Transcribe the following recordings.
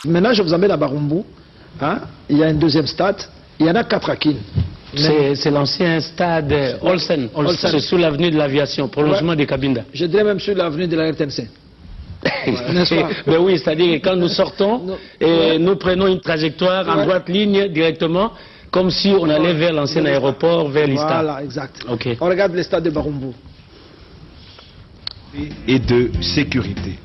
Maintenant, je vous emmène à Barumbu. Hein? Il y a un deuxième stade. Il y en a 4 à Kin. C'est l'ancien stade Olsen. C'est sous l'avenue de l'aviation, prolongement de Cabinda. Je dirais même sur l'avenue de la RTNC. Ben oui, c'est-à-dire que quand nous sortons, nous prenons une trajectoire en droite ligne directement, comme si on allait vers l'ancien aéroport, vers l'Ista. Voilà, exact. Okay. On regarde le stade de Barumbu. Et de sécurité.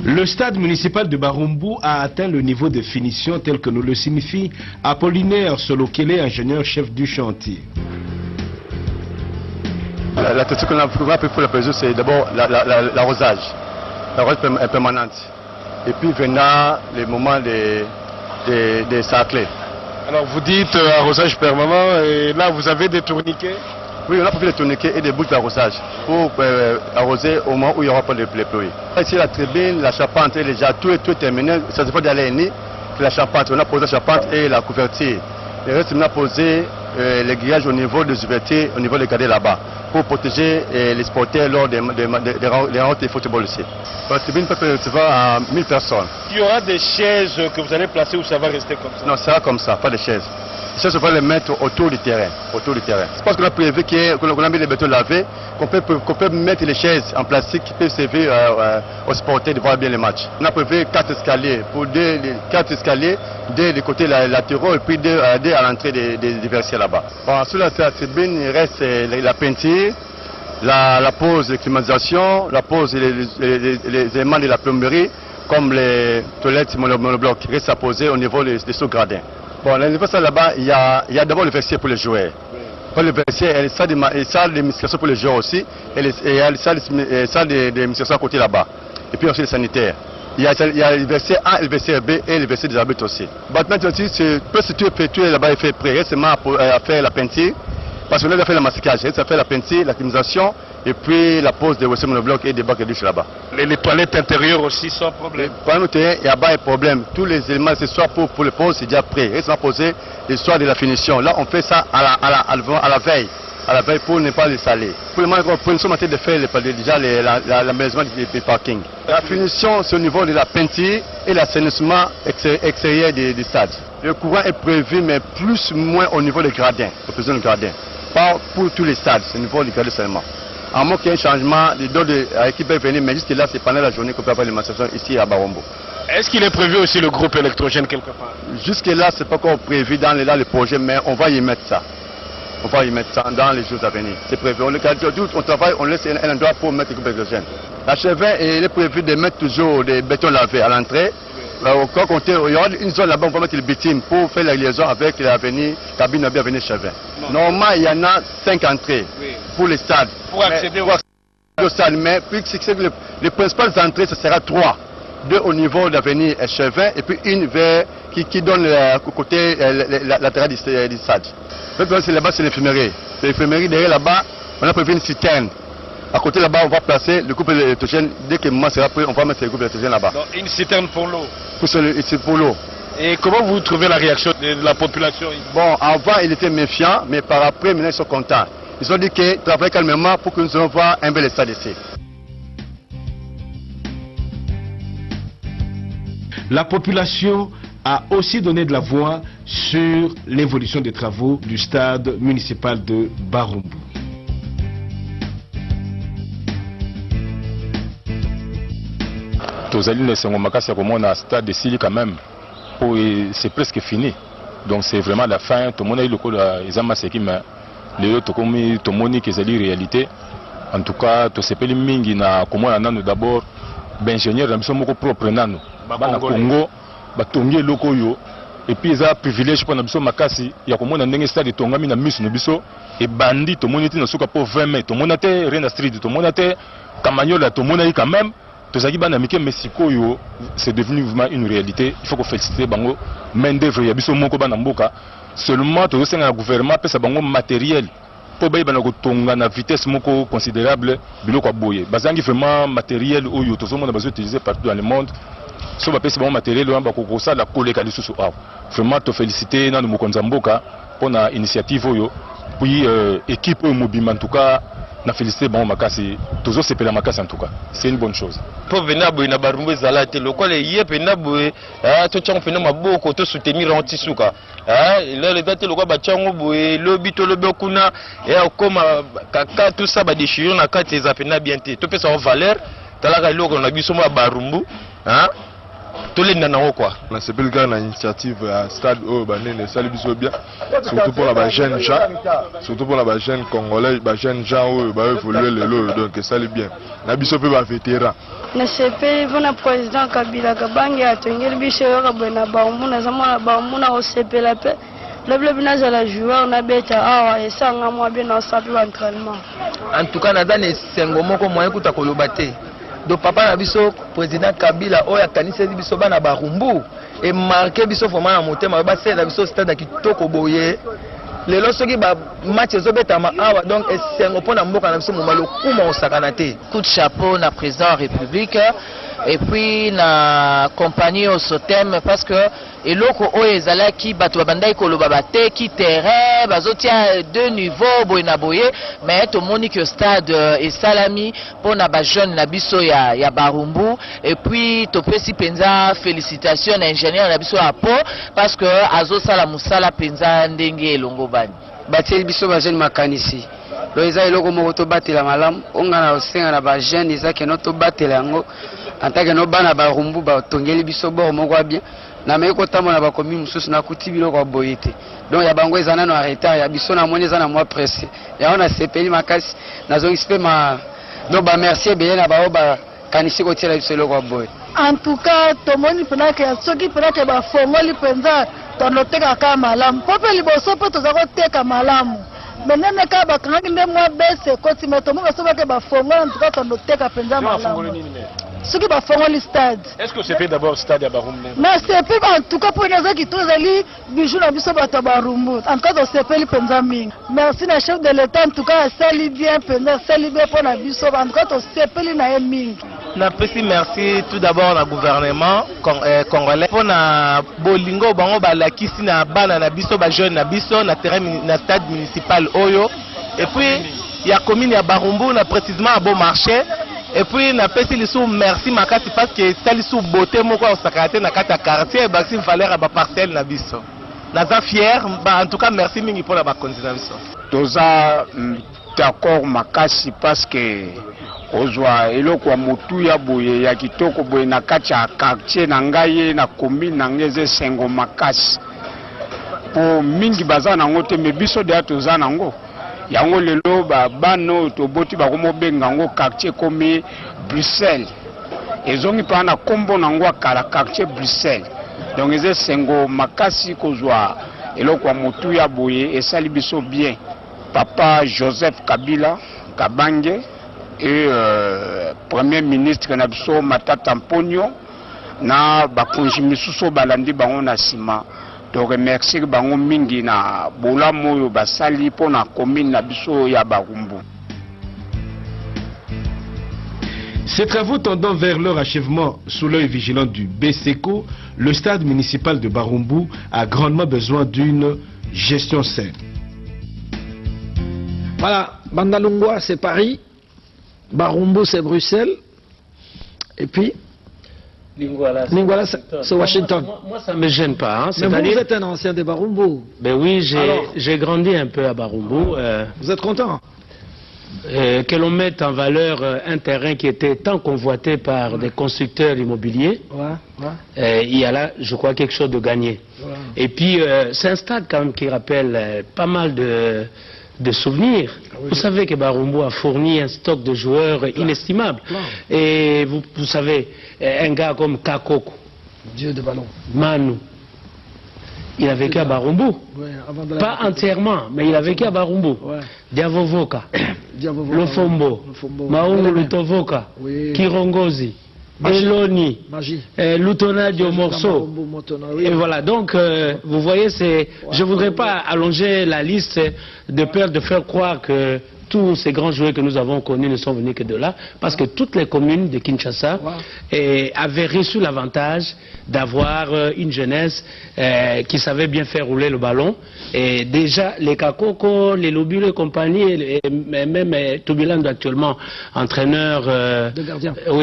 Le stade municipal de Barumbu a atteint le niveau de finition tel que nous le signifie Apollinaire Solokele, ingénieur-chef du chantier. La technique qu'on a pris pour la précision, c'est d'abord l'arrosage permanente. Et puis venant les moments des saclés. Alors vous dites arrosage permanent, et là vous avez des tourniquets? Oui, on a pris des tourniquets et des boucles d'arrosage pour arroser au moment où il n'y aura pas de pluie. Ici, la tribune, la charpente est déjà tout est terminé. Ça se fait d'aller ni la charpente. On a posé la charpente et la couverture. Le reste, on a posé les grillages au niveau des ouvertures, au niveau des cadets là-bas, pour protéger les sportifs lors des rencontres de football ici. La tribune peut recevoir à 1000 personnes. Il y aura des chaises que vous allez placer ou ça va rester comme ça? Non, ça sera comme ça, pas de chaises. Les chaises, on va les mettre autour du terrain. C'est parce qu'on a prévu qu'on a mis les bétons lavés, qu'on peut mettre les chaises en plastique qui peuvent servir aux sportifs de voir bien les matchs. On a prévu 4 escaliers, pour 4 escaliers, 2 des côtés latéraux et puis 2 à l'entrée des vestiaires là-bas. Bon, sur la tribune, il reste la peinture, la pose de climatisation, la pose des éléments de la plomberie, comme les toilettes monoblocs, qui restent à poser au niveau des sous-gradins. Bon, au niveau de ça là-bas, il y a d'abord le vestiaire pour les joueurs. Pour le vestiaire, il y a les salles de musculation pour les joueurs aussi, et il y a les salles de musculation à côté là-bas. Et puis aussi les sanitaires. Il y a le vestiaire A, le vestiaire B et le vestiaire des arbitres aussi. Maintenant, tout là-bas est fait prêt. Il reste seulement à faire la peinture, parce qu'on a fait le masquage, il reste à faire la peinture, la climatisation, et puis la pose des WC monoblocs et des bacs de douche là-bas. Les toilettes intérieures aussi sans problème? Les toilettes intérieures, il n'y a pas de problème. Tous les éléments accessoires pour le pose, c'est déjà prêt. Il reste à poser l'histoire de la finition. Là, on fait ça à la veille. Pour ne pas les saler. Pour le moment, nous sommes en train de faire déjà l'aménagement du parking. La finition, c'est au niveau de la peinture et l'assainissement extérieur du stade. Le courant est prévu, mais plus ou moins au niveau des gradins, au besoin des gradins. Pas pour tous les stades, c'est au niveau du gradin seulement. À moins qu'il y ait un changement, les dons de l'équipe peuvent venir, mais jusque là, c'est pendant la journée qu'on peut avoir les manifestations ici à Barumbu. Est-ce qu'il est prévu aussi le groupe électrogène quelque part? Jusque là, c'est pas encore prévu dans le projet, mais on va y mettre ça. On va y mettre ça dans les jours à venir. C'est prévu. On travaille, on laisse un endroit pour mettre le groupe électrogène. La chevin, il est prévu de mettre toujours des bétons lavés à l'entrée. Il y aura une zone là-bas, on va mettre le bitume pour faire la liaison avec l'avenue Cabine avenue Chevin. Normalement, il y en a 5 entrées pour les stades. Pour accéder au stade. Mais puis, les principales entrées, ce sera 3. 2 au niveau de l'avenue Chevin et puis une vers qui donne le côté latéral du stade. Là-bas, c'est l'infirmerie. L'infirmerie, derrière là-bas, on a prévu une citerne. À côté là-bas, on va placer le couple électrogène. Dès que le moment sera prêt, on va mettre le couple électrogène là-bas. Une citerne pour l'eau? Pour l'eau. Et comment vous trouvez la réaction de la population? Bon, avant, ils étaient méfiants, mais par après, maintenant, ils sont contents. Ils ont dit qu'ils travaillent calmement pour que nous allons voir un bel stade ici. La population a aussi donné de la voix sur l'évolution des travaux du stade municipal de Barumbu. Stade de Sili quand même, c'est presque fini. Donc c'est vraiment la fin. Tout le monde a eu le coup de réalité. En tout cas, tout ce pays mingi na comment d'abord ingénieur dans propre nano. Congo, batongi loko yo. Et puis ils ont privilège pour nabiso makasi. Il y a comment dans stade tongami na miss nobiso et bandit tout le monde était dans souka pour 20 mètres. Tout le monde était Rena Street, tout le monde était Camanyola, tout le monde a quand même. Tozaki banamike Mexico c'est devenu vraiment une réalité. Il faut qu'on félicite bango main d'œuvre ya biso moko bana mboka. Seulement tout ça le gouvernement peut ça bango matériel pour bailler banako tonga na vitesse moko considérable biloko aboye. Bazangi vraiment matériel oyo tout ça on a besoin d'utiliser partout dans le monde. So ba pesa bango matériel on ba ko ça la koleka lisusu awa. Vraiment te féliciter na mokonza mboka pour na initiative oyo. Puis équipe mobile en tout cas na félicité bon makasi toujours c'est pela makasi en tout cas c'est une bonne chose pour venir boy na barumbu ezala te lokole ye pena boy to tchango pena maboko to soutenir antisuka le date lokwa ba tchango boy lobi to lobi kuna okoma kaka tout ça ba déchirure na kati eza pena bien te to pesa en valeur talaka loko na biso ma barumbu tout les nanao quoi. C'est plus grand initiative à stade au Banene Salibiso bien, surtout pour la jeune gens, surtout pour la jeune congolais, la jeune gens où va évoluer le lot donc ça c'est bien. Nabiso peut va vétéran. Na CP vona président Kabila Kabange atongeli biso yoka bena baumbu na zamana baumbu na OCP la paix. Le blabina za la joueur na beta awa esanga mwa bien na sapi entraînement. En tout cas na dane sengo moko moyen kuta kolobate. Do papa na biso président Kabila oya kanisa biso bana barumbu et marqué biso format na motema ba sela biso stade kitoko boye lelo soki ba match ezobetama awa donc esengo pona mboka na biso momalo kuma osakana te. Coup de chapeau na président République et puis na compagnie au Sotem parce que eloko oyo ezalaki bato babandai koloba bate ki terrain bazotia deux niveaux boye na boye mais tomoni que stade esalami pona ba jeune na biso ya Barumbu et puis topesi penza félicitations na ingénieur na biso apo parce que azosala musala penza ndenge elongo bani batie biso ba jeune makanisi lo eza eloko moko to batela malamu onga na osenga na ba jeune eza ke no to batela yango en tant que no bana Barumbu ba tongeli biso bord moko bien na meko tamo na ba commune mususu na kuti biloko boyete donc ya bango ezana no retard ya biso na moni ezana moi pressé ya ona sepeli makasi na zongi spema donc ba merci bien na ba oba kanisi ko tiela biso loko boy. En tout cas tomoni pena ke soki pena ke ba fongoli penza tonoteka ka malamu pope liboso po tozako teka malamu menene ka bakangaki nde mwa bese koti meto mo soba ke ba fongola en tout cas tonoteka penza malamu. Ce qui va faire le stade. Est-ce que c'est fait d'abord stade à Barumbu? Mais c'est fait en tout cas pour les gens qui tous les bijou na biso bato Barumbu. En tout cas c'est fait le penzamingi. Merci na chef de l'État en tout cas sali bien penza sali bien pour na biso en tout cas c'est fait na mingi. Na pesi merci tout d'abord na gouvernement congolais pour na bolingo bango balakisi na bana na biso ba jeune na biso na terrain na stade municipal oyo et puis il y a commune ya Barumbu na précisément à Bon Marché. Et puis na pesi lisu merci makasi parce que sali sou beauté moko osakate na kata quartier baxi valeur ba parcelle na biso. Naza fier en tout cas merci mingi pour la ba continuation. Toza d'accord makasi parce que ozwa eloko mutu ya boye ya kitoko boye na kati ya quartier na ngai na commune na ngeze sengo makasi. Po mingi baza na ngote me biso de toza na ngo. Yango lelo bano toboti bakomo benga ngo quartier comme Bruxelles ezongi pa na kombo nango kala quartier Bruxelles donc eze sengo makasi kozwa eloko mutu ya boye esali biso bien papa Joseph Kabila Kabange et premier ministre na biso Matata Mponyo na bakonji misusu balandi bango na sima. To remercier bango mingi na bola moyo basali pour na commune na biso ya Barumbu. Ces travaux tendant vers leur achèvement sous l'œil vigilant du BSECO, le stade municipal de Barumbu a grandement besoin d'une gestion saine. Voilà, Bandalungwa c'est Paris, Barumbu c'est Bruxelles, et puis Lingwala c'est Washington. Moi ça ne me gêne pas. Hein. Mais vous êtes un ancien de Barumbu. Ben oui, j'ai grandi un peu à Barumbu. Vous êtes content? Que l'on mette en valeur un terrain qui était tant convoité par des constructeurs immobiliers, il y a là, je crois, quelque chose de gagné. Et puis, c'est un stade quand même qui rappelle pas mal de souvenirs. Vous savez que Barumbu a fourni un stock de joueurs inestimable. Et vous savez, un gars comme Kakoko, Dieu de ballon, Manu, il a vécu à Barumbu. Pas entièrement, mais il a vécu à Barumbu. Diavovoka, Lofombo, Maungu Lutovoka, Kirongozi. Eloni, Lutona Diomorso. Et voilà, donc vous voyez, je ne voudrais pas allonger la liste de peur de faire croire que tous ces grands joueurs que nous avons connus ne sont venus que de là, parce que toutes les communes de Kinshasa avaient reçu l'avantage d'avoir une jeunesse qui savait bien faire rouler le ballon. Et déjà, les Kakoko, les Lobules et compagnie, et même Toubilando actuellement, entraîneur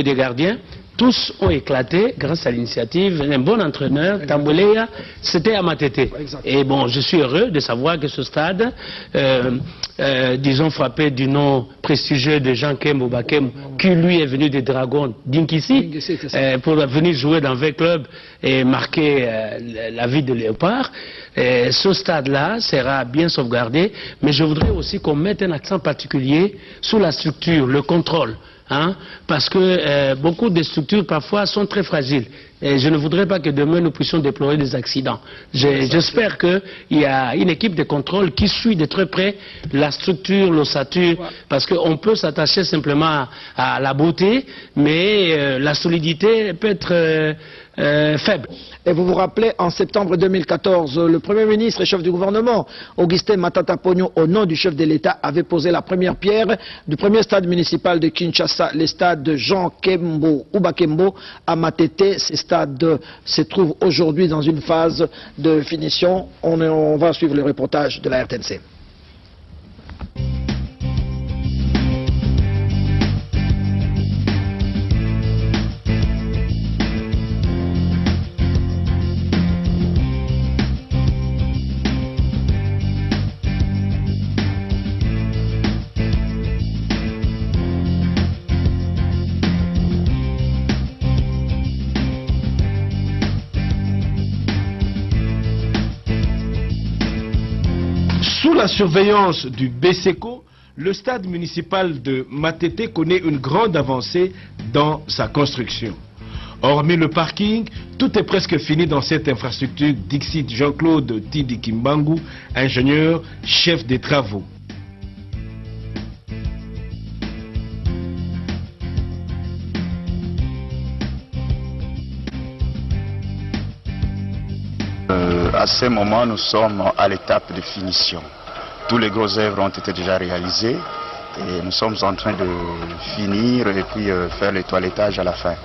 des gardiens, tous ont éclaté grâce à l'initiative d'un bon entraîneur, Tamboleya, c'était à Matete. Et bon, je suis heureux de savoir que ce stade, disons frappé du nom prestigieux de Jean Kembo Bakem, qui lui est venu des Dragons d'Inkisi, pour venir jouer dans 20 clubs et marquer la vie de Léopard. Ce stade-là sera bien sauvegardé, mais je voudrais aussi qu'on mette un accent particulier sur la structure, le contrôle. Parce que beaucoup de structures parfois sont très fragiles. Et je ne voudrais pas que demain nous puissions déplorer des accidents. J'espère qu'il y a une équipe de contrôle qui suit de très près la structure, l'ossature, parce qu'on peut s'attacher simplement à la beauté, mais la solidité peut être faible. Et vous vous rappelez, en septembre 2014, le Premier ministre et chef du gouvernement, Augustin Matata Pogno, au nom du chef de l'État, avait posé la première pierre du premier stade municipal de Kinshasa, le stade de Jean Kembo Oubakembo à Matete. Ce stade se trouve aujourd'hui dans une phase de finition. On va suivre le reportage de la RTNC. Sous la surveillance du BSECO, le stade municipal de Matete connaît une grande avancée dans sa construction. Hormis le parking, tout est presque fini dans cette infrastructure, dixit Jean-Claude Tidi Kimbangu, ingénieur, chef des travaux. À ce moment, nous sommes à l'étape de finition. Tous les gros œuvres ont été déjà réalisés et nous sommes en train de finir et puis faire le toilettage à la fin.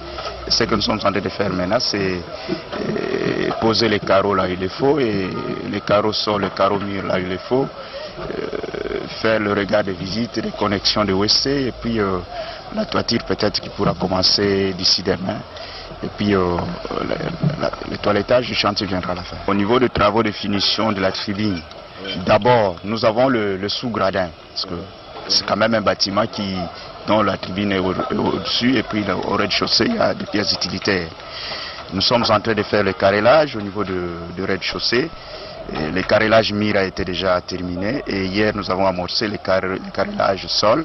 Ce que nous sommes en train de faire maintenant, c'est poser les carreaux là où il le faut, et les carreaux sol, les carreaux murs là où il le faut, faire le regard de visite, les connexions de WC, et puis la toiture peut-être qui pourra commencer d'ici demain. Et puis le toilettage du chantier viendra à la fin. Au niveau des travaux de finition de la tribune, d'abord nous avons le sous-gradin, parce que c'est quand même un bâtiment dont la tribune est au-dessus, et puis au rez-de-chaussée il y a des pièces utilitaires. Nous sommes en train de faire le carrelage au niveau du rez-de-chaussée. Le carrelage mur a été déjà terminé, et hier nous avons amorcé le carrelage sol.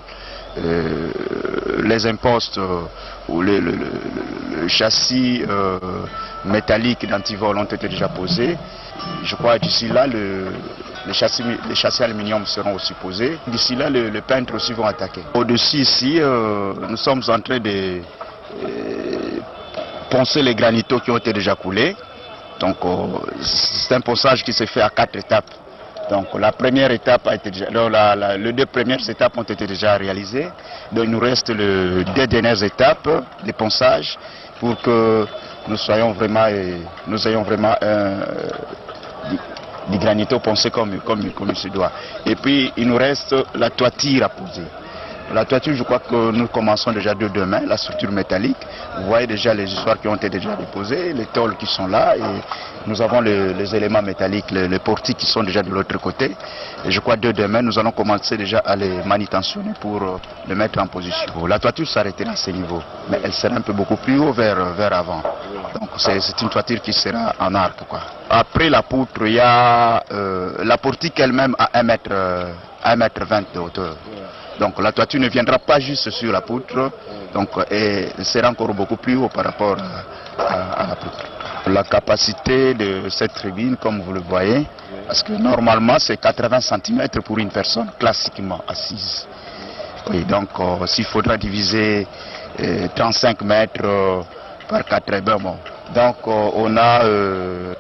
Les impostes ou le châssis métallique d'antivol ont été déjà posés. Je crois que d'ici là, les châssis aluminium seront aussi posés. D'ici là, les peintres aussi vont attaquer. Au-dessus ici, nous sommes en train de poncer les granitos qui ont été déjà coulés. Donc c'est un ponçage qui s'est fait à 4 étapes. Donc la première étape a été déjà, les 2 premières étapes ont été déjà réalisées. Donc il nous reste les 2 dernières étapes de ponçage pour que nous ayons vraiment du granito poncé comme il se doit. Et puis il nous reste la toiture à poser. La toiture, je crois que nous commençons déjà de demain, la structure métallique. Vous voyez déjà les histoires qui ont été déjà déposées, les tôles qui sont là, et nous avons les éléments métalliques, les portiques qui sont déjà de l'autre côté. Et je crois que de demain, nous allons commencer déjà à les manutentionner pour les mettre en position. La toiture s'arrêtera à ce niveau, mais elle sera un peu beaucoup plus haut vers avant. Donc c'est une toiture qui sera en arc, quoi. Après la poutre, il y a la portique elle-même à 1,20 m de hauteur. Donc la toiture ne viendra pas juste sur la poutre, donc elle sera encore beaucoup plus haut par rapport à la poutre. La capacité de cette tribune, comme vous le voyez, parce que normalement c'est 80 cm pour une personne classiquement assise. Oui, donc s'il faudra diviser 35 mètres par 4, bon. Donc on a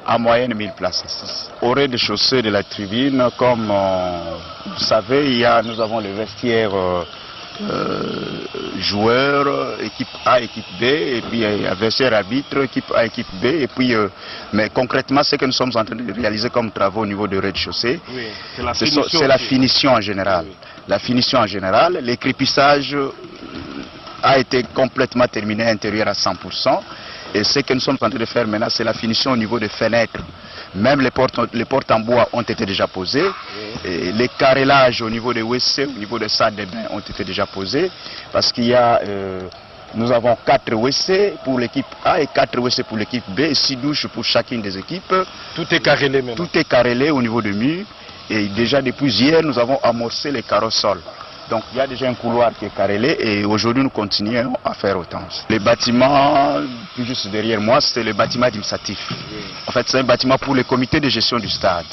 en moyenne 1000 places. Au rez-de-chaussée de la tribune, comme vous savez, nous avons le vestiaire joueurs, équipe A, équipe B, et puis vestiaire arbitre, équipe A, équipe B, et puis mais concrètement ce que nous sommes en train de réaliser comme travaux au niveau du rez-de-chaussée, c'est la finition en général. Oui. La finition en général, l'écrépissage a été complètement terminé intérieur à 100%. Et ce que nous sommes en train de faire maintenant, c'est la finition au niveau des fenêtres. Même les portes en bois ont été déjà posées. Et les carrelages au niveau des WC, au niveau des salles de bain ont été déjà posés. Parce qu'il y a, nous avons 4 WC pour l'équipe A et 4 WC pour l'équipe B, et 6 douches pour chacune des équipes. Tout est carrelé même. Tout est carrelé au niveau du mur. Et déjà depuis hier, nous avons amorcé les carreaux sols. Donc il y a déjà un couloir qui est carrelé et aujourd'hui nous continuons à faire autant. Les bâtiments, juste derrière moi, c'est le bâtiment administratif. En fait, c'est un bâtiment pour le comité de gestion du stade.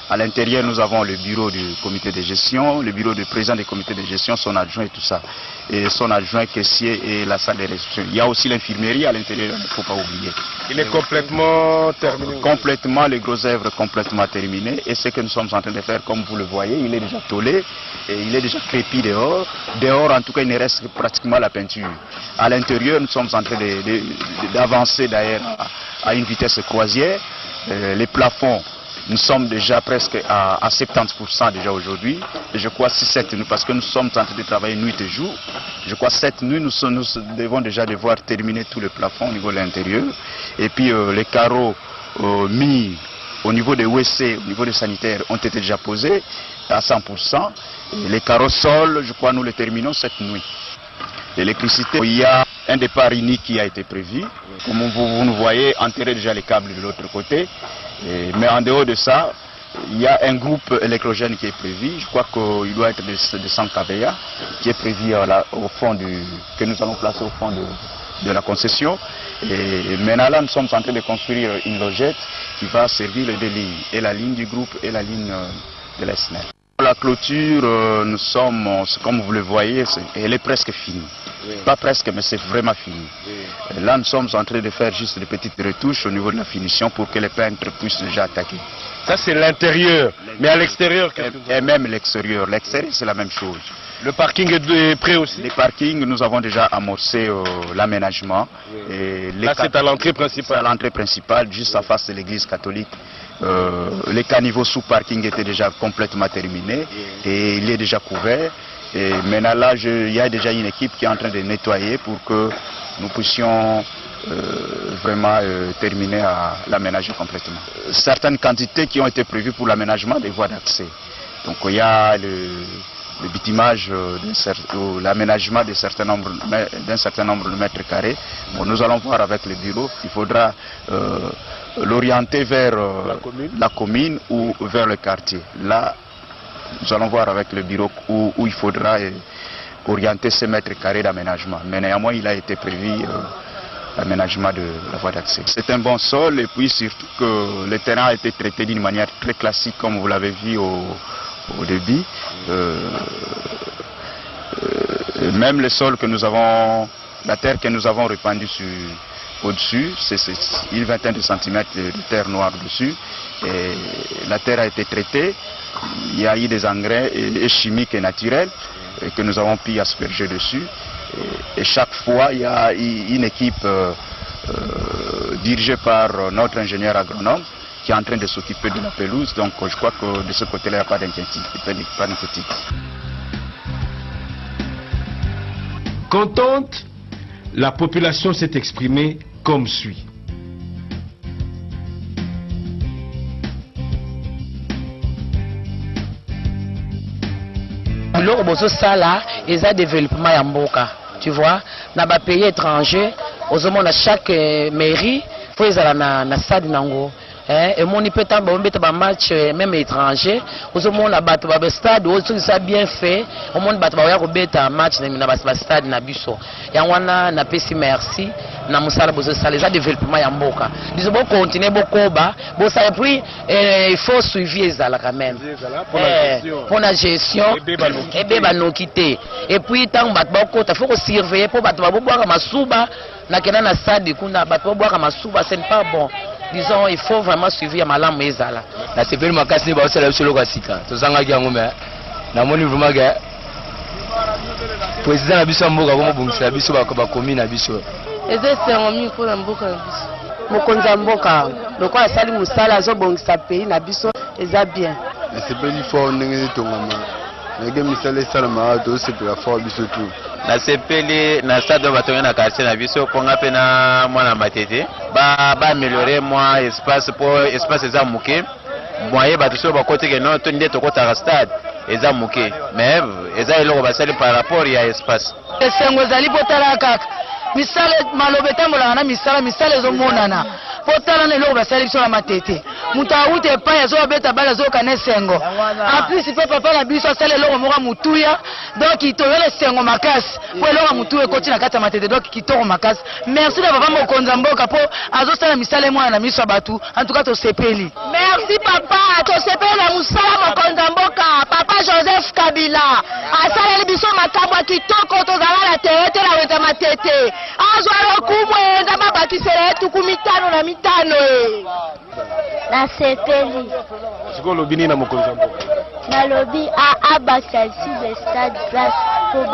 À l'intérieur, nous avons le bureau du comité de gestion, le bureau du président du comité de gestion, son adjoint et tout ça. Et son adjoint caissier et la salle de réception. Il y a aussi l'infirmerie à l'intérieur, il ne faut pas oublier. Il est complètement terminé. Complètement, les gros œuvres complètement terminées. Et ce que nous sommes en train de faire, comme vous le voyez, il est déjà tollé et il est déjà crépi dehors. Dehors, en tout cas, il ne reste que pratiquement la peinture. À l'intérieur, nous sommes en train d'avancer d'ailleurs à une vitesse croisière. Les plafonds, nous sommes déjà presque à 70% déjà aujourd'hui. Et je crois 6-7 nuits, parce que nous sommes en train de travailler nuit et jour. Je crois 7 nuits, nous devons déjà devoir terminer tout le plafond au niveau de l'intérieur. Et puis les carreaux mis au niveau des WC, au niveau des sanitaires, ont été déjà posés à 100%. Et les carreaux sols, je crois nous les terminons cette nuit. L'électricité, il y a un départ unique qui a été prévu. Comme vous nous voyez, enterrer déjà les câbles de l'autre côté. Mais en dehors de ça, il y a un groupe électrogène qui est prévu. Je crois qu'il doit être de 100 kVA, qui est prévu au fond que nous allons placer au fond de la concession. Et maintenant là, nous sommes en train de construire une logette qui va servir les deux lignes, et la ligne du groupe et la ligne de la SNEL. La clôture, nous sommes, comme vous le voyez, elle est presque finie. Oui. Pas presque, mais c'est vraiment fini. Oui. Là, nous sommes en train de faire juste des petites retouches au niveau de la finition pour que les peintres puissent déjà attaquer. Ça, c'est l'intérieur. Mais à l'extérieur, et même l'extérieur. L'extérieur, c'est la même chose. Le parking est prêt aussi? Les parkings, nous avons déjà amorcé l'aménagement. Oui. Là, c'est à l'entrée principale? C'est à l'entrée principale, juste en face de l'église catholique. Les caniveaux sous parking étaient déjà complètement terminés et il est déjà couvert. Et maintenant là, il y a déjà une équipe qui est en train de nettoyer pour que nous puissions vraiment terminer à l'aménager complètement. Certaines quantités qui ont été prévues pour l'aménagement des voies d'accès. Donc il y a le bitumage, l'aménagement d'un certain nombre de mètres carrés. Bon, nous allons voir avec le bureau. Il faudra l'orienter vers la commune ou vers le quartier. Là, nous allons voir avec le bureau où il faudra orienter ces mètres carrés d'aménagement. Mais néanmoins, il a été prévu l'aménagement de la voie d'accès. C'est un bon sol et puis surtout que le terrain a été traité d'une manière très classique comme vous l'avez vu au début. Même le sol que nous avons, la terre que nous avons répandue au-dessus, c'est une vingtaine de centimètres de terre noire dessus. Et la terre a été traitée, il y a eu des engrais chimiques et naturels que nous avons pu asperger dessus. Et chaque fois, il y a une équipe dirigée par notre ingénieur agronome qui est en train de s'occuper de la pelouse. Donc je crois que de ce côté-là, il n'y a pas d'inquiétude. Contente, la population s'est exprimée comme suit. Biloko bozo sala eza développement ya mboka, tu vois, na ba pays étranger ozomona chaque mairie faut ezala na stade nango. et mon peut-être bon match même étranger au monde a battu ba stade au ça bien fait au monde battu ba ko beta match na ba stade na biso ya wana na pesi merci na musala bozo sala za développement ya mboka biso bo continuer bokoba bo ça puis il faut suivre ezala quand même pour la gestion et beba no quitter et puis tant bat boko ta faut surveiller pour battu ba boka masuba na kena na stade kuna battu boka masuba c'est pas bon. Disons, il faut vraiment suivre Malam Ezala. La CPL m'a cassé le solo Kasika. Tout ça, il y a un na moni vraiment que président Abisso Mboka comme Bungsa Abisso ba commune Abisso. Et c'est un ami pour Mboka Abisso. Mokonza Mboka. Donc on a sali musala zo Bungsa pays na Abisso eza bien. La CPL faut ndenge tongama. Na game misala sala ma do c'est pour la fois Abisso tout. Na CPL na stade batonga na quartier na Abisso konga pe na mwana matete ba améliorer moi espace pour espace eza muke moyen ba tout ba côté que non to ndé to kota stade eza muke mais eza eloko basali par rapport ya espace esengo zali potala kaka misale malobeta molana misale zo monana potala ne eloko basali biso na matete muta ute pa ya zo beta bala zo kana sengo en plus pe papa na biso sale eloko moka mutuya donc itoyele sengo makasi po eloko mutuya koti na kata matete donc kitoko makasi merci na papa mokonza mboka po azo sala misale mwana na miso batu en tout cas to sepeli merci papa to sepeli na musala mokonza mboka papa Joseph Kabila asala biso makabwa kitoko to zala na terete la weta matete azwalo kumwe ndaba bakisere tukumitano na mitano na sepeli siko lobini na mokonza mboka na lobi a abakasi de stade place pour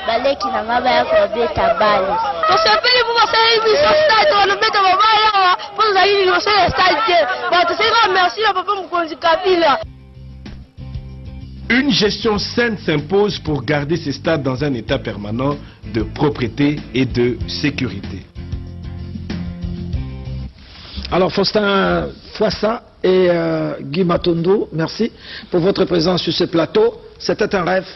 baleki na ngaba ya ko beta bale to sepeli pour basali biso stade to beta babaya pour zali no stade ba to sika merci na papa mokonzi Kabila. Une gestion saine s'impose pour garder ces stades dans un état permanent de propreté et de sécurité. Alors Faustin Fouassa et Guy Matondo, merci pour votre présence sur ce plateau. C'était un rêve.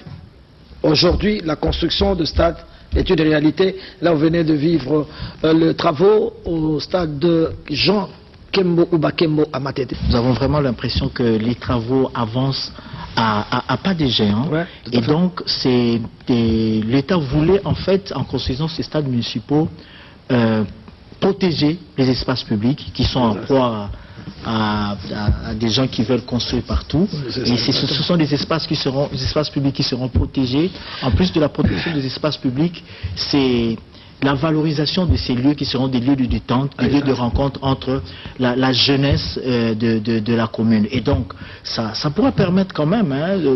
Aujourd'hui, la construction de stade est une réalité. Là, vous venez de vivre les travaux au stade de Jean Kembo ou Bakembo à Matete. Nous avons vraiment l'impression que les travaux avancent à pas de géant. Ouais, et donc, l'État voulait, en fait, en construisant ces stades municipaux, protéger les espaces publics qui sont en proie à des gens qui veulent construire partout. Et ce sont des espaces publics qui seront protégés. En plus de la protection des espaces publics, c'est la valorisation de ces lieux qui seront des lieux de détente, des lieux de rencontre entre la jeunesse de la commune. Et donc, ça pourra permettre quand même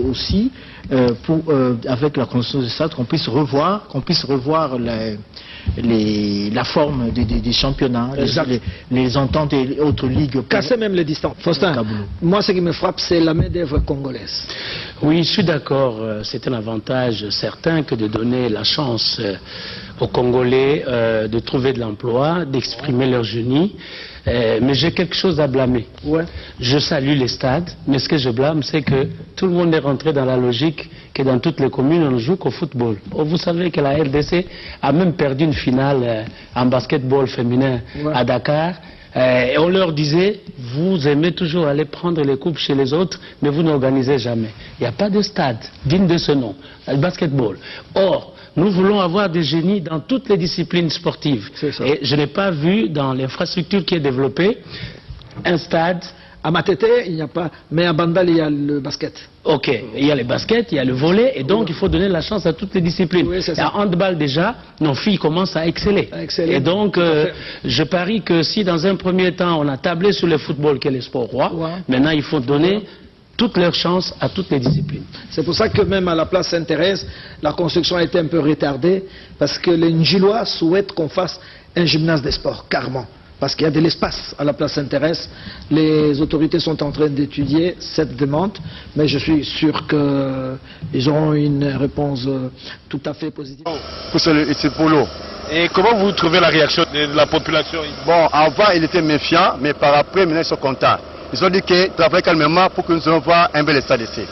aussi, avec la construction de ça, qu'on puisse revoir la forme des championnats, les ententes et autres ligues. Casser même les distances. Faustin, moi ce qui me frappe, c'est la main-d'œuvre congolaise. Oui, je suis d'accord. C'est un avantage certain que de donner la chance aux Congolais de trouver de l'emploi, d'exprimer leur génie. Mais j'ai quelque chose à blâmer. Ouais. Je salue les stades, mais ce que je blâme, c'est que tout le monde est rentré dans la logique que dans toutes les communes, on ne joue qu'au football. Oh, vous savez que la RDC a même perdu une finale en basketball féminin à Dakar. Et on leur disait, vous aimez toujours aller prendre les coupes chez les autres, mais vous n'organisez jamais. Il n'y a pas de stade digne de ce nom, le basketball. Or, nous voulons avoir des génies dans toutes les disciplines sportives. Et je n'ai pas vu dans l'infrastructure qui est développée un stade. À Matete, il n'y a pas, mais à Bandal, il y a le basket. Ok, il y a le basket, il y a le volley, et donc il faut donner la chance à toutes les disciplines. Oui, en handball déjà, nos filles commencent à exceller. Et donc, je parie que si dans un premier temps, on a tablé sur le football qui est le sport roi, maintenant il faut donner toutes leurs chances à toutes les disciplines. C'est pour ça que même à la place Sainte-Thérèse, la construction a été un peu retardée, parce que les Ndjilois souhaitent qu'on fasse un gymnase des sports, carrément. Parce qu'il y a de l'espace à la place Sainte-Thérèse. Les autorités sont en train d'étudier cette demande, mais je suis sûr qu'ils auront une réponse tout à fait positive. C'est pour l'eau. Et comment vous trouvez la réaction de la population? Bon, avant, ils étaient méfiants, mais par après, maintenant, ils sont contents. Ils ont dit qu'ils travaillent calmement pour que nous allons voir un bel stade ici.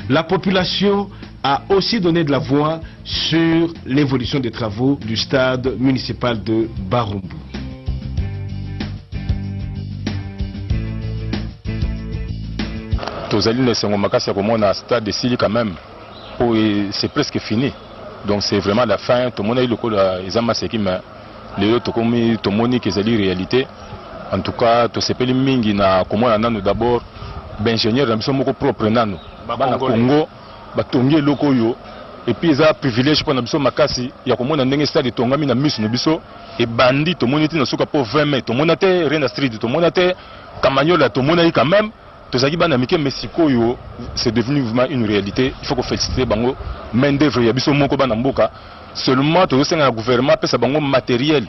La population a aussi donné de la voix sur l'évolution des travaux du stade municipal de Barumbu. Stade de Sili quand même, c'est presque fini. Donc c'est vraiment la fin. Tout le monde a eu le coup de réalité. En tout cas, tout ce pays mingi na comment on d'abord ingénieur na biso moko propre nano. Bana Congo, batongi loko yo. Et puis ils ont privilège pour na biso makasi. Ya comment on ndenge stade tongami na misu na biso. Et bandit tout le monde na suka pour 20 mètres. Tout le monde était Rena Street. Tout le monde était Kamanyola. Tout le monde a eu quand même. C'est devenu vraiment une réalité. Il faut qu'on félicite bango main d'œuvre ya biso moko bana mboka. Seulement tout ça un gouvernement pesa bango matériel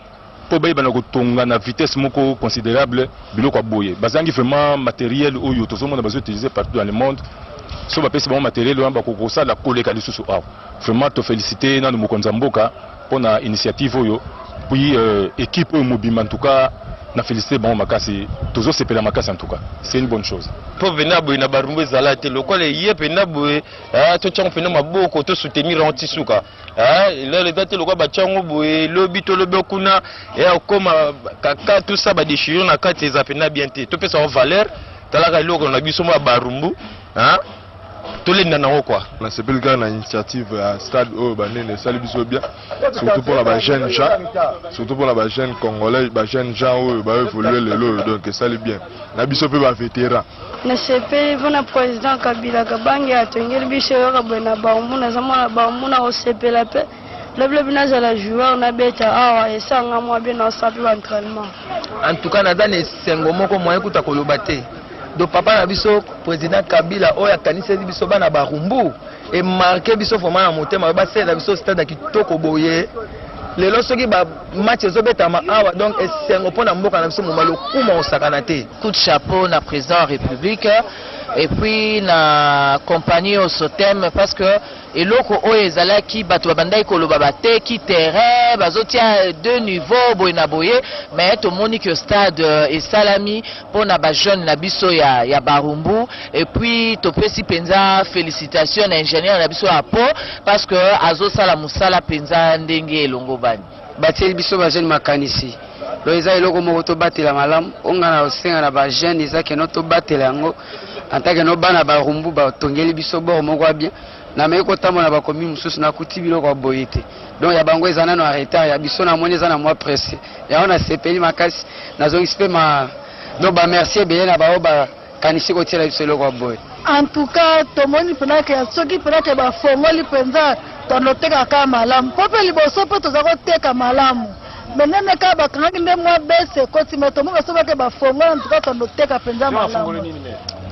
pour bailler bana ko tonga na vitesse moko considérable biloko aboye. Bazangi vraiment matériel oyo to somona bazo utiliser partout dans le monde. So ba pesa bango matériel oyo ba ko ça la koleka lisusu aw. Vraiment to féliciter na mokonza mboka pour na initiative oyo. Puis équipe mobile en tout cas na félicité bon makasi toujours c'est pela makasi en tout cas c'est une bonne chose pour venir boy na barumbu ezala te lokole yepe na boy to tchang pena maboko to soutenir antisuka le date lokwa ba tchango boy lobi to lobi kuna okoma kaka tout ça ba déchirure na kati eza pena bien te to pesa en valeur talaka loko na biso ma barumbu tout les nanao quoi. C'est plus grand initiative à stade au banane ça biso bien surtout pour la jeune gens surtout pour la jeune congolais ba jeune gens où ba évoluer le lot donc ça le bien na biso pe ba vétéran na CP vona président Kabila Kabange atongeli biso yoka bena baumuna zamana baumuna o CP la pe le binaza la joueur na beta awa esanga mwa bien na sapi entraînement en tout cas na dane sengo moko moyen kuta kolobate do papa na biso président Kabila oya kanisa biso bana Barumbu et marqué biso format na motema ba sela biso stade kitoko boye lelo soki ba match ezobetama awa donc esengo pona mboka na biso momalo kuma osakana te. Coup de chapeau na président République et puis na compagnie au Sotem parce que eloko oyo ezalaki bato babandai koloba bate ki terrain bazotia deux niveaux boye na boye mais tomoni que stade esalami pona ba jeune na biso ya Barumbu et puis topesi penza félicitations na ingénieur na biso apo parce que azosala musala penza ndenge elongo bani batie biso ba jeune makanisi lo eza eloko moko to batela malamu onga na osenga na ba jeune ezaki no to batela yango en tant que no bana Barumbu ba tongeli biso bord moko bien na meko tamona ba komi mususu na kuti biloko boyete donc ya bango ezana no arrêter ya biso na moni ezana moi pressé ya ona sepeli makasi nazo xpe ma donc ba merci bien na ba oba kanisi ko tiela biso loko boy en tout cas tomoni pena ke soki pena ke ba fongoli penza tonoteka ka malamu pope liboso po tozako teka malamu menene ka bakangaki nde mwa bese koti metomo basoba ke ba fongola en tout cas tonoteka penza malamu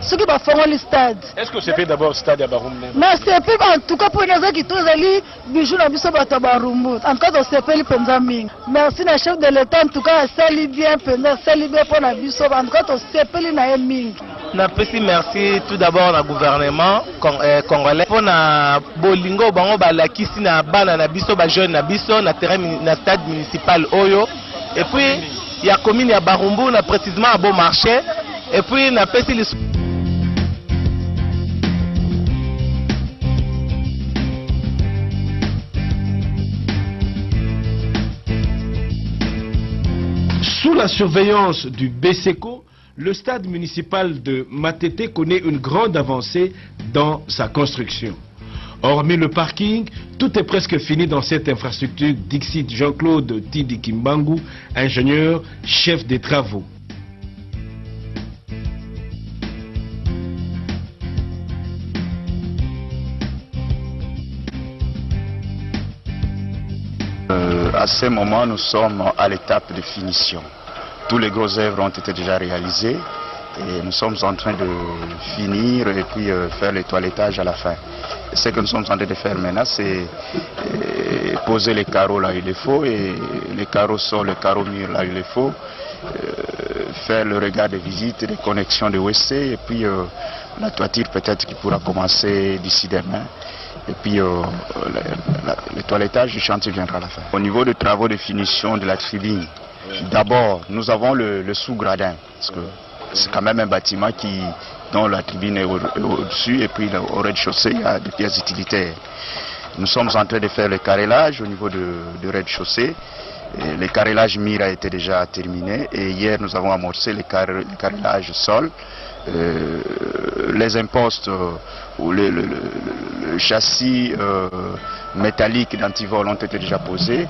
soki bafongoli stade. Est-ce que c'est fait d'abord stade à Barumbu? Mais c'est fait en tout cas pour les gens qui tous les bijou na biso bato Barumbu. En tout cas c'est fait penza mingi. Merci na chef de l'état en tout cas sali bien penza sali bien pour na biso en tout cas c'est fait na mingi. Na pesi merci tout d'abord na gouvernement congolais pour na bolingo bango balakisi na bana na biso ba jeune na biso na terrain na stade municipal oyo et puis il y a commune ya Barumbu na précisément à Bon Marché et puis na pesi les Sous la surveillance du BSECO, le stade municipal de Matete connaît une grande avancée dans sa construction. Hormis le parking, tout est presque fini dans cette infrastructure, dixit Jean-Claude Tidi Kimbangu, ingénieur, chef des travaux. À ce moment, nous sommes à l'étape de finition. Tous les gros œuvres ont été déjà réalisés et nous sommes en train de finir et puis faire le toilettage à la fin. Ce que nous sommes en train de faire maintenant, c'est poser les carreaux là où il le faut et les carreaux sol, les carreaux murs là où il le faut, faire le regard de visite, les connexions de WC et puis la toiture peut-être qui pourra commencer d'ici demain. Et puis le toilettage du chantier viendra à la fin. Au niveau des travaux de finition de la tribune, d'abord nous avons le sous-gradin, parce que c'est quand même un bâtiment qui dont la tribune est au-dessus, et puis au rez-de-chaussée, il y a des pièces utilitaires. Nous sommes en train de faire le carrelage au niveau du rez-de-chaussée. Le carrelage mire a été déjà terminé et hier nous avons amorcé le carrelage sol. Les impostes ou le châssis métallique d'antivol ont été déjà posés.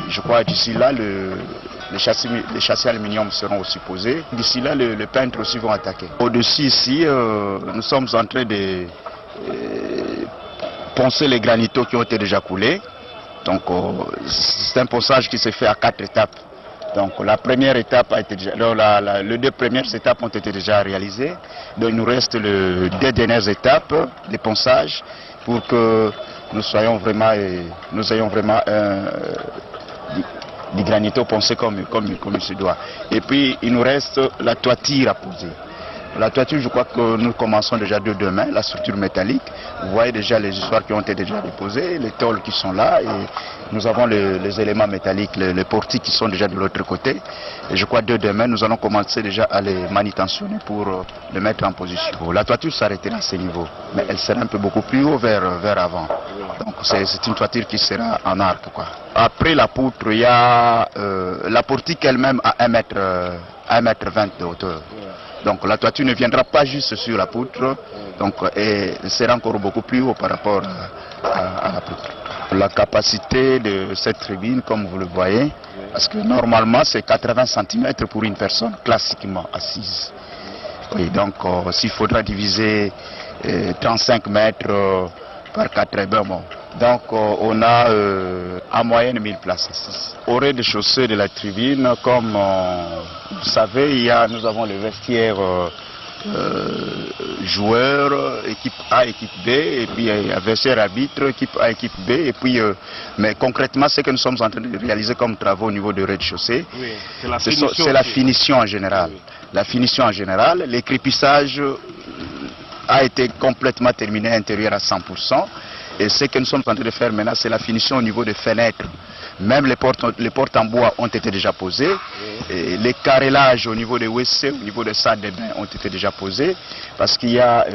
Je crois d'ici là les châssis aluminium seront aussi posés. D'ici là les peintres aussi vont attaquer. Au-dessus ici nous sommes en train de poncer les granitaux qui ont été déjà coulés. Donc c'est un ponçage qui s'est fait à 4 étapes. Donc la première étape a été déjà, les 2 premières étapes ont été déjà réalisées. Donc il nous reste les 2 dernières étapes de ponçage pour que nous ayons vraiment du granito poncé comme il se doit. Et puis il nous reste la toiture à poser. La toiture, je crois que nous commençons déjà de demain, la structure métallique. Vous voyez déjà les histoires qui ont été déjà déposées, les tôles qui sont là, et nous avons les éléments métalliques, les portiques qui sont déjà de l'autre côté. Et je crois que de demain, nous allons commencer déjà à les manutentionner pour les mettre en position. La toiture s'arrêtera à ce niveau, mais elle sera un peu beaucoup plus haut vers avant. Donc c'est une toiture qui sera en arc, quoi. Après la poutre, il y a la portique elle-même à 1,20 m de hauteur. Donc la toiture ne viendra pas juste sur la poutre, donc elle sera encore beaucoup plus haut par rapport à la poutre. La capacité de cette tribune, comme vous le voyez, parce que normalement c'est 80 cm pour une personne classiquement assise. Oui, donc s'il faudra diviser 35 mètres par 80, bon. Donc on a en moyenne 1000 places assises. Au rez-de-chaussée de la tribune, comme vous savez, nous avons le vestiaire joueurs, équipe A, équipe B, et puis vestiaire arbitre, équipe A, équipe B, et puis mais concrètement ce que nous sommes en train de réaliser comme travaux au niveau du rez-de-chaussée, c'est la finition en général. Oui. La finition en général, l'écrépissage a été complètement terminé intérieur à 100%. Et ce que nous sommes en train de faire maintenant, c'est la finition au niveau des fenêtres. Même les portes en bois ont été déjà posées. Et les carrelages au niveau des WC, au niveau des salles de bain ont été déjà posés. Parce qu'il y a,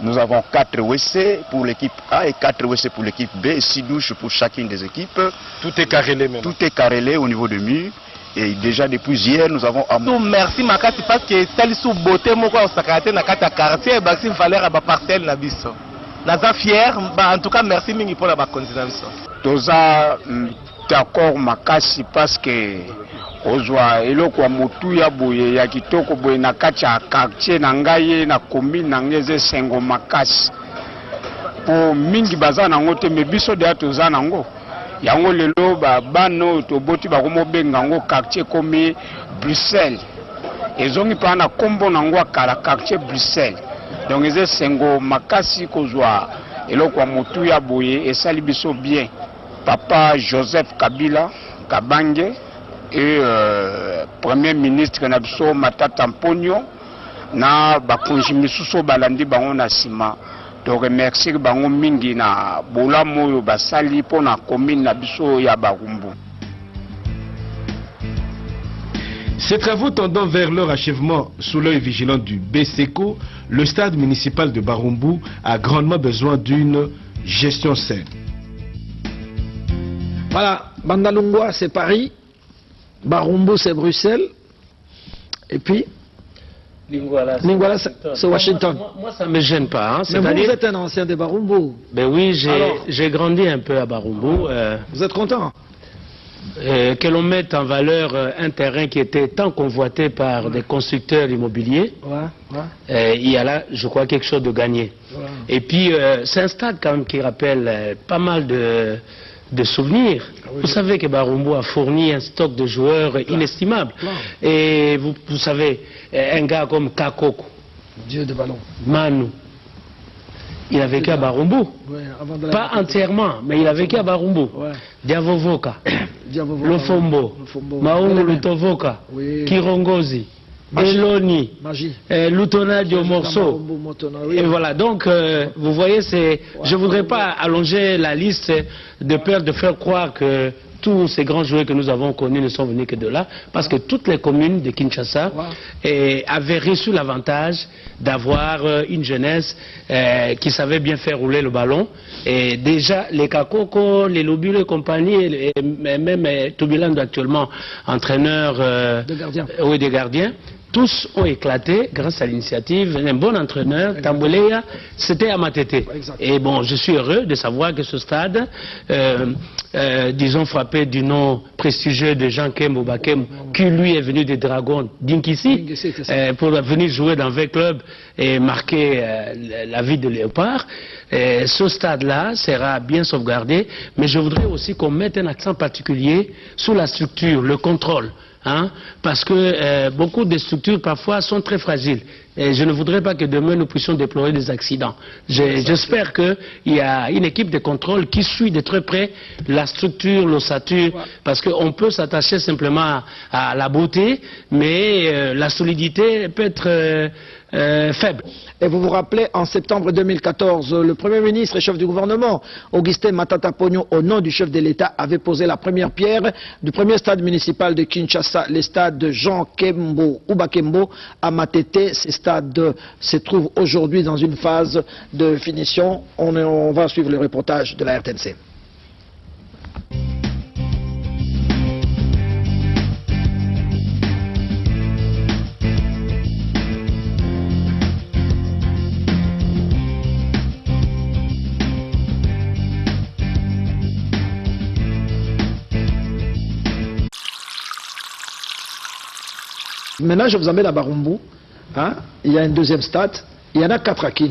nous avons 4 WC pour l'équipe A et 4 WC pour l'équipe B, et 6 douches pour chacune des équipes. Tout est carrelé même. Tout est carrelé au niveau des murs. Et déjà depuis hier, nous avons... Merci Makasi parce que c'est sous beauté, moi, au Sakate, dans le quartier, il fallait avoir parcelle na biso. Naza fier, en tout cas merci mingi pour la continuation. Toza d'accord Makasi parce que ozwa eloko ya mutu ya boye ya kitoko boye na kati ya quartier na ngai na commune na ngeze sengo makasi. Po mingi baza nango te me biso de toza nango. Yango lelo bano toboti bakomo benga ngo quartier komi Bruxelles. Ezongi pa na kombo nango kala quartier Bruxelles. Donc eze sengo makasi kozwa eloko ya mutu ya boye esali biso bien. Papa Joseph Kabila Kabange et Premier ministre na biso Matata Mponyo na bakonzi misusu balandi bango na sima. Donc remercier bango mingi na bolamu oyo basali pona commune na biso ya Barumbu. Ces travaux tendant vers leur achèvement sous l'œil vigilant du BSECO, le stade municipal de Barumbu a grandement besoin d'une gestion saine. Voilà, Bandalungwa c'est Paris, Barumbu c'est Bruxelles, et puis Lingwala c'est Washington. Moi ça ne me gêne pas. Hein. Mais vous êtes un ancien de Barumbu. Ben oui, j'ai grandi un peu à Barumbu. Vous êtes content? Que l'on mette en valeur un terrain qui était tant convoité par des constructeurs immobiliers, il y a là, je crois, quelque chose de gagné. Et puis, c'est un stade quand même qui rappelle pas mal de souvenirs. Vous savez que Barumbu a fourni un stock de joueurs inestimable. Et vous savez, un gars comme Kakoko, Dieu de ballon, Manu, il a vécu à Barumbu. Pas entièrement, mais il a vécu à Barumbu. Diavovoka, Lofombo, Maungu Lutovoka, Kirongozi, Eloni, Lutonadio Morceau. Et voilà, donc vous voyez, je ne voudrais pas allonger la liste de peur de faire croire que tous ces grands joueurs que nous avons connus ne sont venus que de là, parce que toutes les communes de Kinshasa avaient reçu l'avantage d'avoir une jeunesse qui savait bien faire rouler le ballon. Et déjà, les Kakoko, les Lobule et compagnie, et même Toubilando actuellement, entraîneur des gardiens, tous ont éclaté grâce à l'initiative d'un bon entraîneur, Tamboleya, c'était à Matete. Et bon, je suis heureux de savoir que ce stade, disons frappé du nom prestigieux de Jean Kembo Bakem, qui lui est venu des Dragons d'Inkisi, pour venir jouer dans 20 clubs et marquer la vie de Léopard. Ce stade-là sera bien sauvegardé, mais je voudrais aussi qu'on mette un accent particulier sur la structure, le contrôle. Parce que beaucoup de structures parfois sont très fragiles. Et je ne voudrais pas que demain nous puissions déplorer des accidents. J'espère qu'il y a une équipe de contrôle qui suit de très près la structure, l'ossature, parce qu'on peut s'attacher simplement à la beauté, mais la solidité peut être faible. Et vous vous rappelez, en septembre 2014, le Premier ministre et chef du gouvernement, Augustin Matata Pogno, au nom du chef de l'État, avait posé la première pierre du premier stade municipal de Kinshasa, le stade de Jean Kembo Oubakembo à Matete. Ce stade se trouve aujourd'hui dans une phase de finition. On va suivre le reportage de la RTNC. Maintenant, je vous emmène à Barumbu. Il y a un deuxième stade. Il y en a 4 à Kin.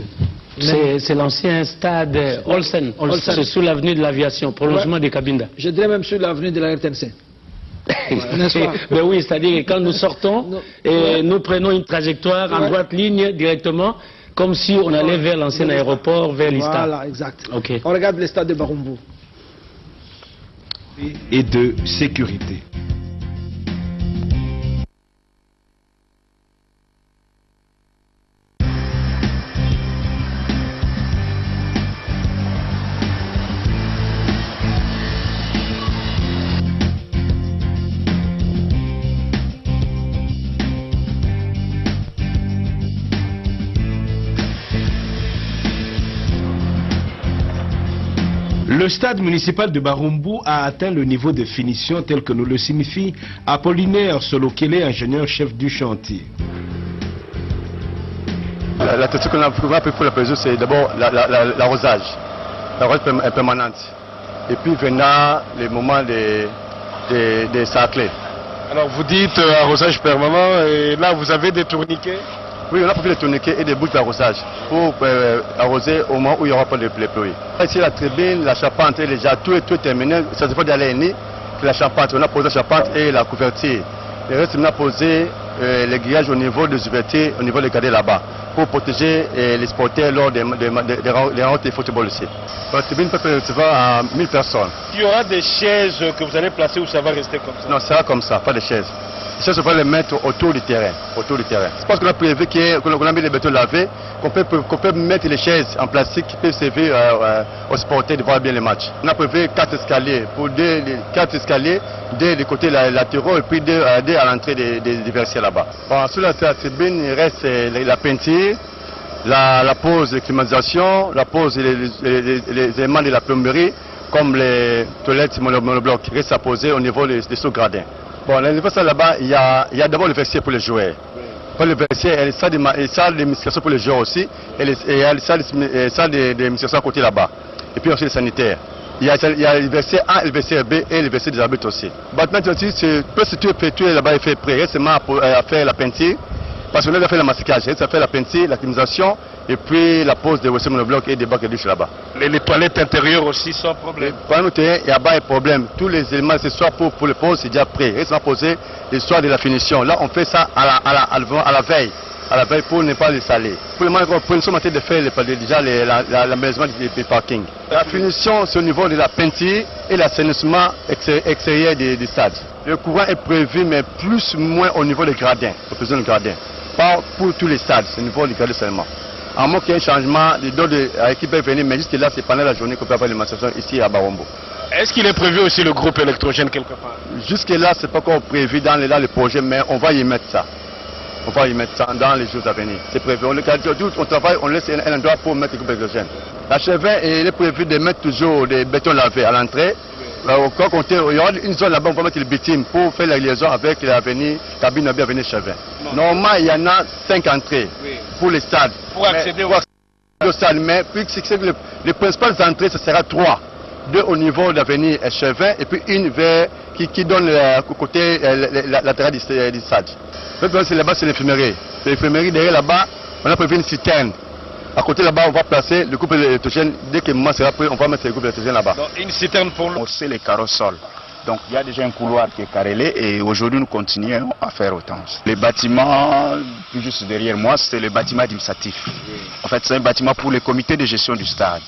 C'est l'ancien stade Olsen. C'est sous l'avenue de l'aviation, prolongement de Cabinda. Je dirais même sur l'avenue de la RTNC. N'est-ce pas? Ben oui, c'est-à-dire que quand nous sortons, nous prenons une trajectoire en droite ligne directement, comme si on allait vers l'ancien aéroport, vers l'Ista. Voilà, exact. On regarde le stade de Barumbu. Et de sécurité. Le stade municipal de Barumbu a atteint le niveau de finition tel que nous le signifie Apollinaire Solokele, ingénieur-chef du chantier. La technique qu'on a pris pour la prévision, c'est d'abord l'arrosage permanente. Et puis venant les moments des saclés. Alors vous dites arrosage permanent, et là vous avez des tourniquets? Oui, on a pris des tourniquets et des boucles d'arrosage pour arroser au moment où il n'y aura pas de pluie. Ici, la tribune, la charpente est déjà tout est terminé. Ça se fait d'aller ni la charpente. On a posé la charpente et la couverture. Le reste, on a posé les grillages au niveau des ouvertures, au niveau des cadets là-bas, pour protéger les sportifs lors des rencontres de football ici. La tribune peut recevoir à 1000 personnes. Il y aura des chaises que vous allez placer ou ça va rester comme ça? Non, ça va comme ça, pas de chaises. Les chaises, on va les mettre autour du terrain. C'est parce qu'on a prévu qu'on a mis les bétons lavés, qu'on peut mettre les chaises en plastique qui peuvent servir aux sportifs de voir bien les matchs. On a prévu 4 escaliers, pour 4 escaliers, 2 des côtés latéraux et puis 2 à l'entrée des vestiaires là-bas. Bon, sur la tribune, il reste la peinture, la pose de climatisation, la pose des éléments de la plomberie, comme les toilettes monoblocs, qui restent à poser au niveau des sous-gradins. Bon, niveau ça là-bas, il y a d'abord le vestiaire pour les joueurs. Pour le vestiaire, il y a une salle de musculation pour les joueurs aussi, et il y a une salle de musculation à côté là-bas. Et puis aussi les sanitaires. Il y a le vestiaire A, le vestiaire B et le vestiaire des arbitres aussi. Maintenant, tout là-bas est fait prêt. Il reste seulement à faire la peinture, parce qu'on a fait le massacrage. Il reste à faire la peinture, la climatisation, et puis la pose des WC monoblocs et des bacs de douche là-bas. Les toilettes intérieures aussi sans problème? Pour nous, il n'y a pas de problème. Tous les éléments accessoires pour le pose, c'est déjà prêt. Il reste à poser l'histoire de la finition. Là, on fait ça à la veille. Pour ne pas les saler. Pour le moment, nous sommes en train de faire déjà l'aménagement du parking. La finition, c'est au niveau de la peinture et l'assainissement extérieur du stade. Le courant est prévu, mais plus ou moins au niveau des gradins, au besoin des gradins. Pas pour tous les stades, c'est au niveau des gradins seulement. À moins qu'il y ait un changement, les deux équipes peuvent venir, mais jusque là, c'est pendant la journée qu'on peut avoir l'alimentation ici à Barumbu. Est-ce qu'il est prévu aussi le groupe électrogène quelque part? Jusque-là, c'est pas encore prévu dans les projets, mais on va y mettre ça. On va y mettre ça dans les jours à venir. C'est prévu. On travaille, on laisse un endroit pour mettre le groupe électrogène. À Chevin, il est prévu de mettre toujours des bétons lavés à l'entrée. Il y aura une zone là-bas, on va mettre le bitume pour faire la liaison avec l'avenue Kabine avenue Chevin. Normalement, il y en a 5 entrées pour les stades. Pour accéder au stade. Mais puis, les principales entrées, ce sera 3. 2 au niveau de l'avenue Chevin et puis une vers qui donne le côté latéral du stade. Là-bas, c'est l'infirmerie. C'est l'infirmerie. Derrière là-bas, on a prévu une citerne. À côté là-bas, on va placer le groupe électrogène. Dès que le moment sera prêt, on va mettre le groupe électrogène là-bas. Une citerne pour amorcer les carreaux sols. Donc il y a déjà un couloir qui est carrelé et aujourd'hui nous continuons à faire autant. Les bâtiments, juste derrière moi, c'est le bâtiment administratif. En fait, c'est un bâtiment pour le comité de gestion du stade.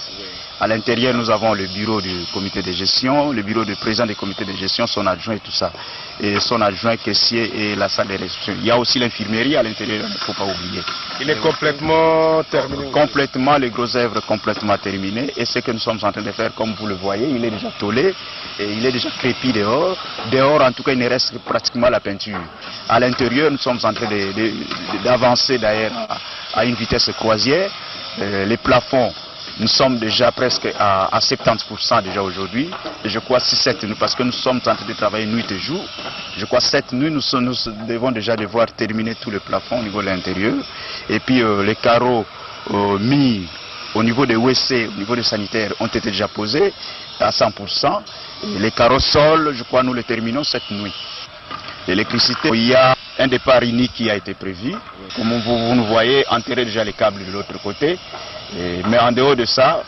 À l'intérieur, nous avons le bureau du comité de gestion, le bureau du président du comité de gestion, son adjoint et tout ça. Et son adjoint caissier et la salle de réception. Il y a aussi l'infirmerie à l'intérieur, il ne faut pas oublier. Il est complètement terminé. Complètement, les gros œuvres complètement terminées. Et ce que nous sommes en train de faire, comme vous le voyez, il est déjà tollé et il est déjà crépi dehors. Dehors, en tout cas, il ne reste pratiquement la peinture. À l'intérieur, nous sommes en train d'avancer d'ailleurs à une vitesse croisière. Les plafonds, nous sommes déjà presque à 70% déjà aujourd'hui. Et je crois 6-7 nuits, parce que nous sommes en train de travailler nuit et jour. Je crois 7 nuits, nous devons déjà devoir terminer tout le plafond au niveau de l'intérieur. Et puis les carreaux mis au niveau des WC, au niveau des sanitaires, ont été déjà posés à 100%. Et les carreaux sols, je crois nous les terminons cette nuit. L'électricité, il y a un départ unique qui a été prévu. Comme vous nous voyez, enterrer déjà les câbles de l'autre côté. Mais en dehors de ça,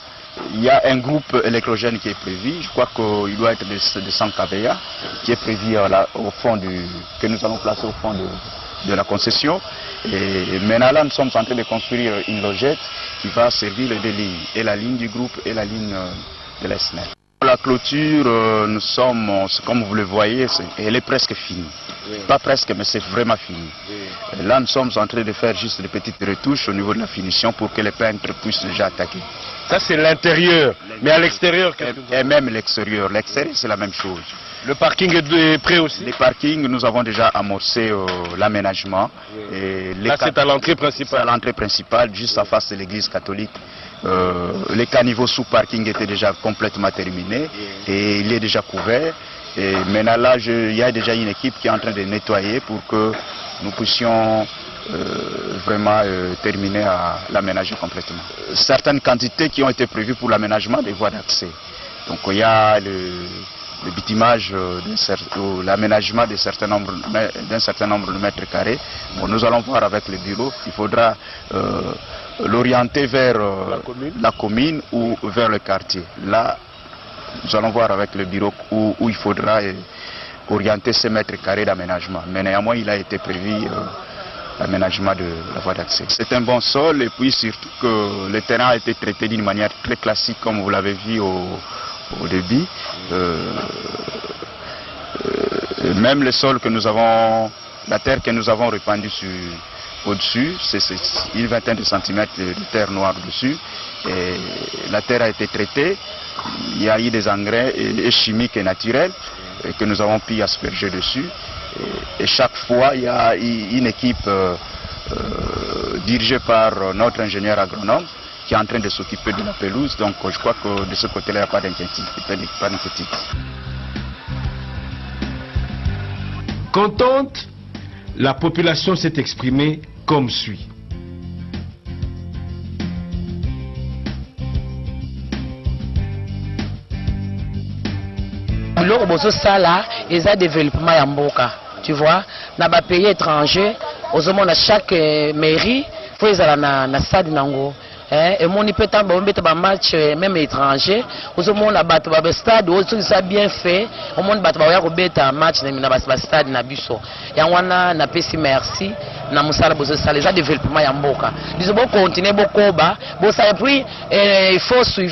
il y a un groupe électrogène qui est prévu. Je crois qu'il doit être de 100 kVA, qui est prévu au fond que nous allons placer au fond de la concession. Et maintenant là, nous sommes en train de construire une logette qui va servir les deux lignes, et la ligne du groupe et la ligne de la SNEL. La clôture, nous sommes, comme vous le voyez, elle est presque finie. Oui. Pas presque, mais c'est vraiment fini. Oui. Là, nous sommes en train de faire juste des petites retouches au niveau de la finition pour que les peintres puissent déjà attaquer. Ça, c'est l'intérieur. Mais à l'extérieur, et même l'extérieur. L'extérieur, c'est la même chose. Le parking est prêt aussi? Les parkings, nous avons déjà amorcé l'aménagement. Oui. Là, c'est à l'entrée principale? C'est à l'entrée principale, juste en face de l'église catholique. Les caniveaux sous parking étaient déjà complètement terminés et il est déjà couvert. Et maintenant là, il y a déjà une équipe qui est en train de nettoyer pour que nous puissions vraiment terminer à l'aménager complètement. Certaines quantités qui ont été prévues pour l'aménagement des voies d'accès. Donc il y a le bitumage, l'aménagement d'un certain nombre de mètres carrés. Bon, nous allons voir avec le bureau. Il faudra l'orienter vers la commune ou vers le quartier. Là, nous allons voir avec le bureau où il faudra orienter ces mètres carrés d'aménagement. Mais néanmoins, il a été prévu l'aménagement de la voie d'accès. C'est un bon sol et puis surtout que le terrain a été traité d'une manière très classique comme vous l'avez vu au début. Même le sol que nous avons, la terre que nous avons répandue au-dessus, c'est une vingtaine de centimètres de terre noire dessus. Et la terre a été traitée, il y a eu des engrais chimiques et naturels que nous avons pu asperger dessus. Et chaque fois, il y a une équipe dirigée par notre ingénieur agronome qui est en train de s'occuper de la pelouse. Donc je crois que de ce côté-là, il n'y a pas d'inquiétude. Contente, la population s'est exprimée comme suit. Biloko bozo sala eza développement ya mboka, tu vois, na ba pays étranger, ozomona chaque mairie faut ezala na stade nango. Et mon peut-être ba match même étranger, ozomona bato ba stade ozo ça bien fait, au monde bato ba ya ko beta match na ba stade na biso. Ya wana na pesi merci na musala bozo sala eza développement ya mboka. Biso bo continuer bokoba, bo ça puis il faut suivre